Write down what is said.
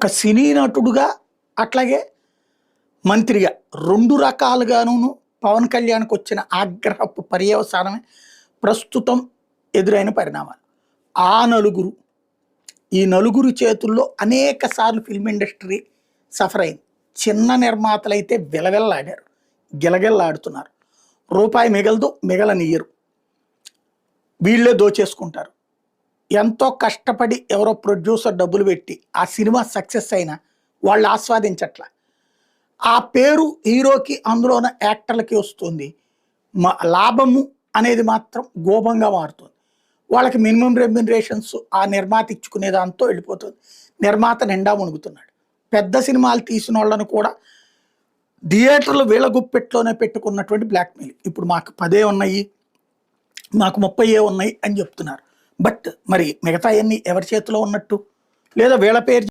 ఒక సినీ నటుడుగా, అట్లాగే మంత్రిగా 2 రకాలుగాను పవన్ కళ్యాణ్‌కొచ్చిన ఆగ్రహపు పర్యవసానమే ప్రస్తుతం ఎదురైన పరిణామాలు. ఆ నలుగురు, ఈ నలుగురు చేతుల్లో అనేక సార్లు ఫిల్మ్ ఇండస్ట్రీ సఫర్ అయింది. చిన్న నిర్మాతలైతే విలవిల్లాడారు. గిలగిల్లాడుతున్నారు. రూపాయి మిగలదు, మిగలనియ్యరు. వీళ్ళే దోచేసుకుంటారు. ఎంతో కష్టపడి ఎవరో ప్రొడ్యూసర్ డబ్బులు పెట్టి ఆ సినిమా సక్సెస్ అయినా వాళ్ళు ఆస్వాదించట్ల. ఆ పేరు హీరోకి, అందులో ఉన్న యాక్టర్లకి వస్తుంది. లాభము అనేది మాత్రం గోపంగా మారుతుంది. వాళ్ళకి మినిమం రెమ్యునరేషన్స్ ఆ నిర్మాత ఇచ్చుకునే దాంతో వెళ్ళిపోతుంది. నిర్మాత నిండా మునుగుతున్నాడు. పెద్ద సినిమాలు తీసిన వాళ్ళను కూడా థియేటర్లు వీళ్ళ గుప్పెట్లోనే పెట్టుకున్నటువంటి బ్లాక్‌మెయిల్. ఇప్పుడు మాకు 10 ఉన్నాయి, మాకు 30 ఉన్నాయి అని చెప్తున్నారు. బట్ మరి మిగతాయన్నీ ఎవరి చేతిలో ఉన్నట్టు? లేదా వీళ్ళ పేరు